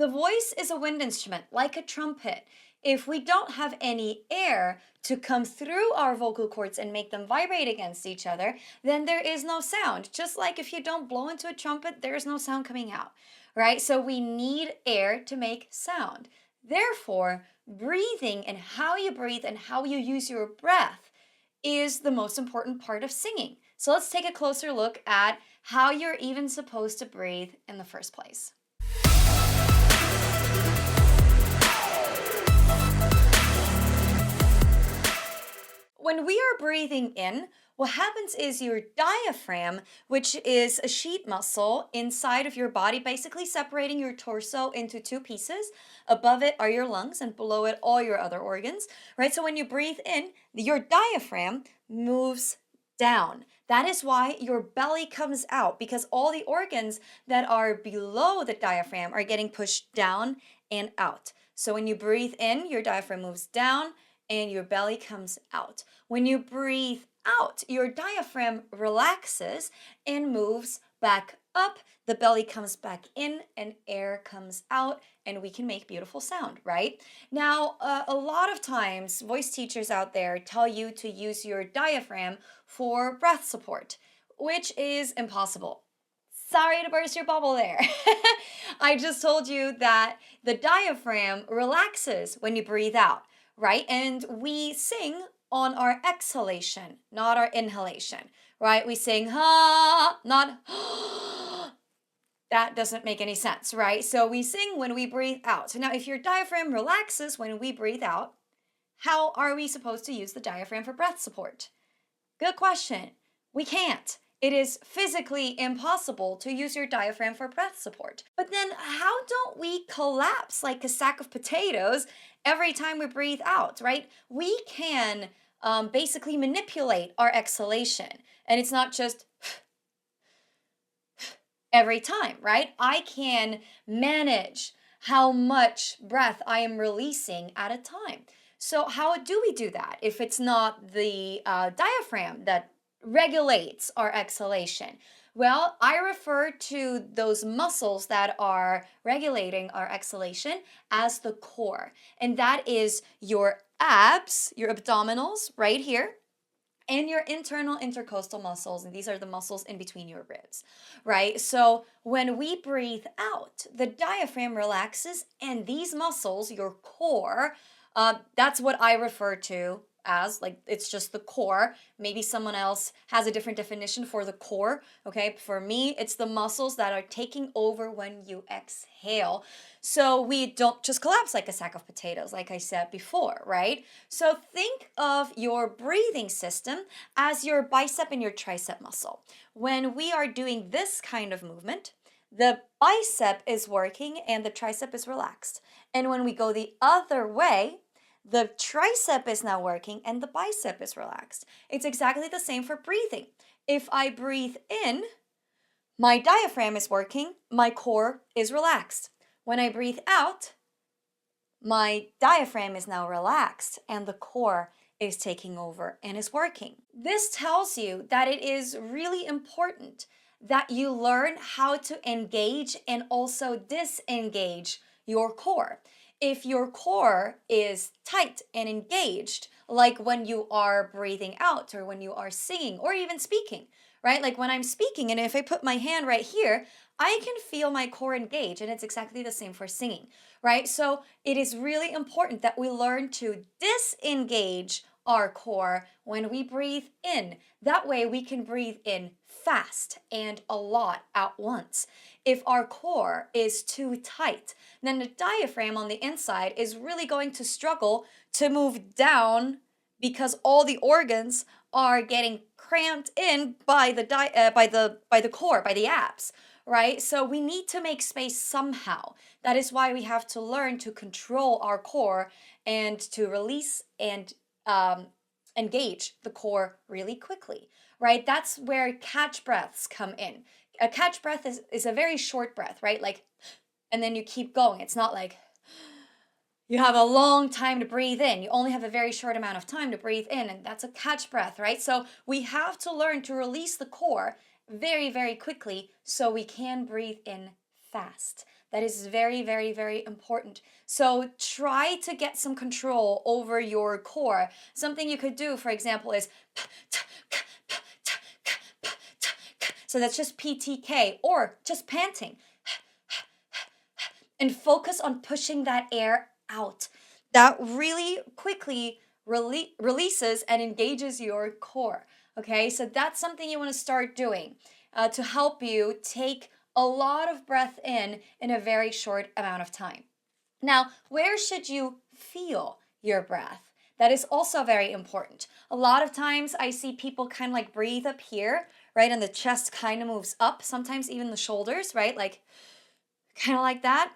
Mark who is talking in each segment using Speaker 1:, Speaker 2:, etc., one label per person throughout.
Speaker 1: The voice is a wind instrument, like a trumpet. If we don't have any air to come through our vocal cords and make them vibrate against each other, then there is no sound. Just like if you don't blow into a trumpet, there's no sound coming out, right? So we need air to make sound. Therefore, breathing and how you breathe and how you use your breath is the most important part of singing. So let's take a closer look at how you're even supposed to breathe in the first place. When we are breathing in, what happens is your diaphragm, which is a sheet muscle inside of your body, basically separating your torso into two pieces. Above it are your lungs, and below it, all your other organs, right? So when you breathe in, your diaphragm moves down. That is why your belly comes out, because all the organs that are below the diaphragm are getting pushed down and out. So when you breathe in, your diaphragm moves down and your belly comes out. When you breathe out, your diaphragm relaxes and moves back up. The belly comes back in and air comes out, and we can make beautiful sound, right? Now, a lot of times, voice teachers out there tell you to use your diaphragm for breath support, which is impossible. Sorry to burst your bubble there. I just told you that the diaphragm relaxes when you breathe out, right? And we sing on our exhalation, not our inhalation, right? We sing ha, not that doesn't make any sense, right? So we sing when we breathe out. So now if your diaphragm relaxes when we breathe out, how are we supposed to use the diaphragm for breath support? Good question. We can't. It is physically impossible to use your diaphragm for breath support. But then how don't we collapse like a sack of potatoes every time we breathe out, right? We can basically manipulate our exhalation. And it's not just every time, right? I can manage how much breath I am releasing at a time. So, how do we do that if it's not the diaphragm that regulates our exhalation? Well, I refer to those muscles that are regulating our exhalation as the core, and that is your abs, your abdominals right here, and your internal intercostal muscles, and these are the muscles in between your ribs, right? So when we breathe out, the diaphragm relaxes, and these muscles, your core, that's what I refer to as, like, it's just the core. Maybe someone else has a different definition for the core, okay? For me, it's the muscles that are taking over when you exhale. So we don't just collapse like a sack of potatoes, like I said before, right? So think of your breathing system as your bicep and your tricep muscle. When we are doing this kind of movement, the bicep is working and the tricep is relaxed. And when we go the other way, the tricep is now working and the bicep is relaxed. It's exactly the same for breathing. If I breathe in, my diaphragm is working, my core is relaxed. When I breathe out, my diaphragm is now relaxed and the core is taking over and is working. This tells you that it is really important that you learn how to engage and also disengage your core. If your core is tight and engaged, like when you are breathing out or when you are singing or even speaking, right? Like when I'm speaking, and if I put my hand right here, I can feel my core engage, and it's exactly the same for singing, right? So it is really important that we learn to disengage our core when we breathe in. That way we can breathe in fast and a lot at once. If our core is too tight, then the diaphragm on the inside is really going to struggle to move down because all the organs are getting cramped in by the core, by the abs, right? So we need to make space somehow. That is why we have to learn to control our core and to release and engage the core really quickly, right? That's where catch breaths come in. A catch breath is a very short breath, right? Like, and then you keep going. It's not like you have a long time to breathe in. You only have a very short amount of time to breathe in, and that's a catch breath, right? So we have to learn to release the core very, very quickly so we can breathe in fast. That is very, very, very important. So try to get some control over your core. Something you could do, for example, is so that's just PTK or just panting and focus on pushing that air out. That really quickly releases and engages your core. Okay, so that's something you want to start doing to help you take a lot of breath in a very short amount of time. Now, where should you feel your breath? That is also very important. A lot of times I see people kind of like breathe up here, right? And the chest kind of moves up, sometimes even the shoulders, right? Like kind of like that.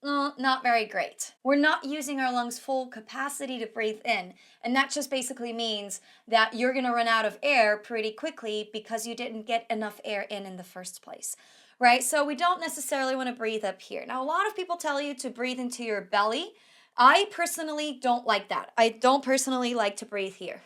Speaker 1: Not very great. We're not using our lungs' full capacity to breathe in. And that just basically means that you're going to run out of air pretty quickly because you didn't get enough air in the first place, right? So we don't necessarily want to breathe up here. Now, a lot of people tell you to breathe into your belly. I personally don't like that. I don't personally like to breathe here,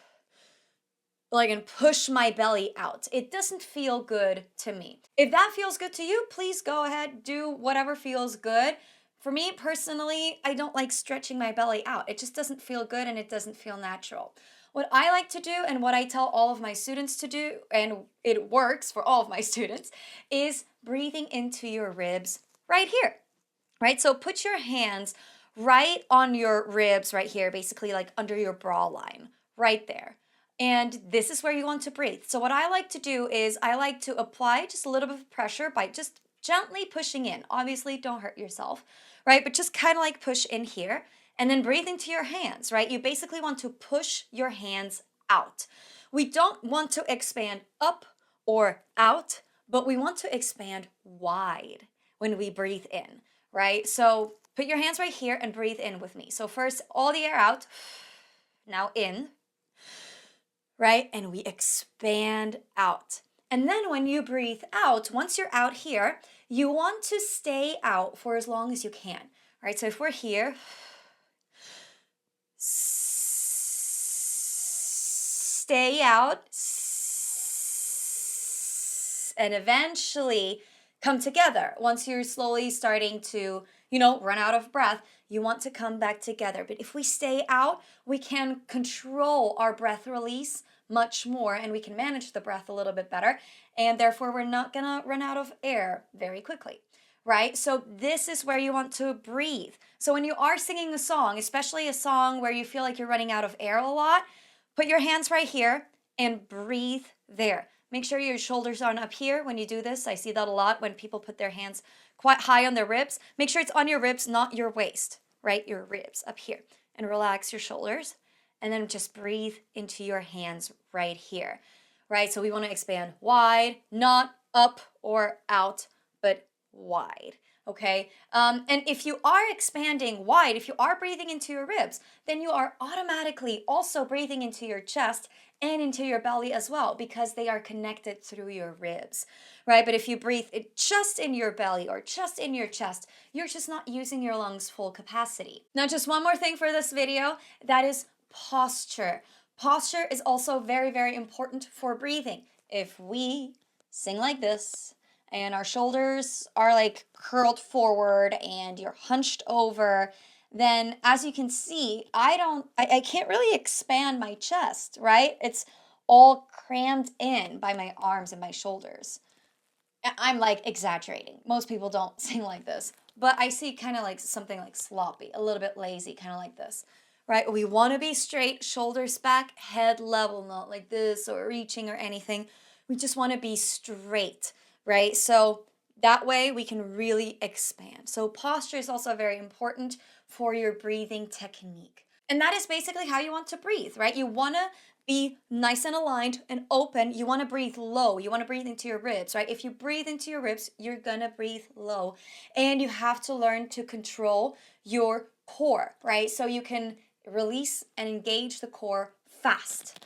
Speaker 1: like, and push my belly out. It doesn't feel good to me. If that feels good to you, please go ahead, do whatever feels good. For me personally, I don't like stretching my belly out. It just doesn't feel good and it doesn't feel natural. What I like to do and what I tell all of my students to do, and it works for all of my students, is breathing into your ribs right here, right? So put your hands right on your ribs right here, basically like under your bra line, right there. And this is where you want to breathe. So what I like to do is I like to apply just a little bit of pressure by just gently pushing in. Obviously, don't hurt yourself, right? But just kind of like push in here and then breathe into your hands, right? You basically want to push your hands out. We don't want to expand up or out, but we want to expand wide when we breathe in, right? So put your hands right here and breathe in with me. So first, all the air out, now in, right? And we expand out. And then when you breathe out, once you're out here, you want to stay out for as long as you can, right? So if we're here, stay out, and eventually come together. Once you're slowly starting to, run out of breath, you want to come back together. But if we stay out, we can control our breath release much more and we can manage the breath a little bit better. And therefore, we're not gonna run out of air very quickly, right? So this is where you want to breathe. So when you are singing a song, especially a song where you feel like you're running out of air a lot, put your hands right here and breathe there. Make sure your shoulders aren't up here when you do this. I see that a lot when people put their hands quite high on their ribs. Make sure it's on your ribs, not your waist, right? Your ribs up here. And relax your shoulders. And then just breathe into your hands right here, right? So we want to expand wide, not up or out, but wide. Okay. And if you are expanding wide, if you are breathing into your ribs, then you are automatically also breathing into your chest and into your belly as well because they are connected through your ribs, right? But if you breathe it just in your belly or just in your chest, you're just not using your lungs' full capacity. Now, just one more thing for this video, that is posture. Posture is also very, very important for breathing. If we sing like this, and our shoulders are like curled forward and you're hunched over, then as you can see, I can't really expand my chest, right? It's all crammed in by my arms and my shoulders. I'm like exaggerating. Most people don't sing like this, but I see kind of like something like sloppy, a little bit lazy, kind of like this, right? We want to be straight, shoulders back, head level, not like this or reaching or anything. We just want to be straight, right? So that way we can really expand. So posture is also very important for your breathing technique. And that is basically how you want to breathe, right? You want to be nice and aligned and open. You want to breathe low. You want to breathe into your ribs, right? If you breathe into your ribs, you're going to breathe low. And you have to learn to control your core, right? So you can release and engage the core fast.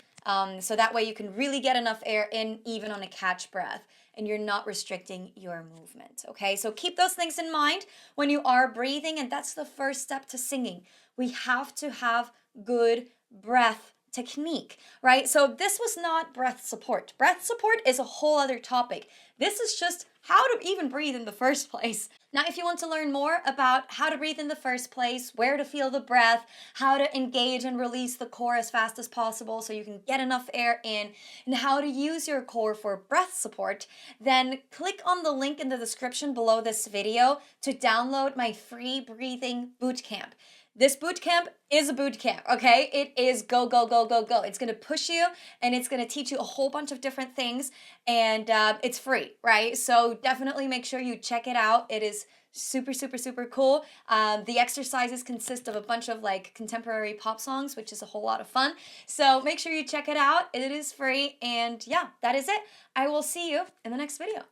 Speaker 1: So that way you can really get enough air in even on a catch breath and you're not restricting your movement, okay? So keep those things in mind when you are breathing, and that's the first step to singing. We have to have good breath technique, right? So this was not breath support. Breath support is a whole other topic. This is just how to even breathe in the first place. Now, if you want to learn more about how to breathe in the first place, where to feel the breath, how to engage and release the core as fast as possible so you can get enough air in, and how to use your core for breath support, then click on the link in the description below this video to download my free breathing bootcamp. This boot camp is a boot camp, okay? It is go, go, go, go, go. It's gonna push you and it's gonna teach you a whole bunch of different things, and it's free, right? So definitely make sure you check it out. It is super, super, super cool. The exercises consist of a bunch of like contemporary pop songs, which is a whole lot of fun. So make sure you check it out. It is free, and yeah, that is it. I will see you in the next video.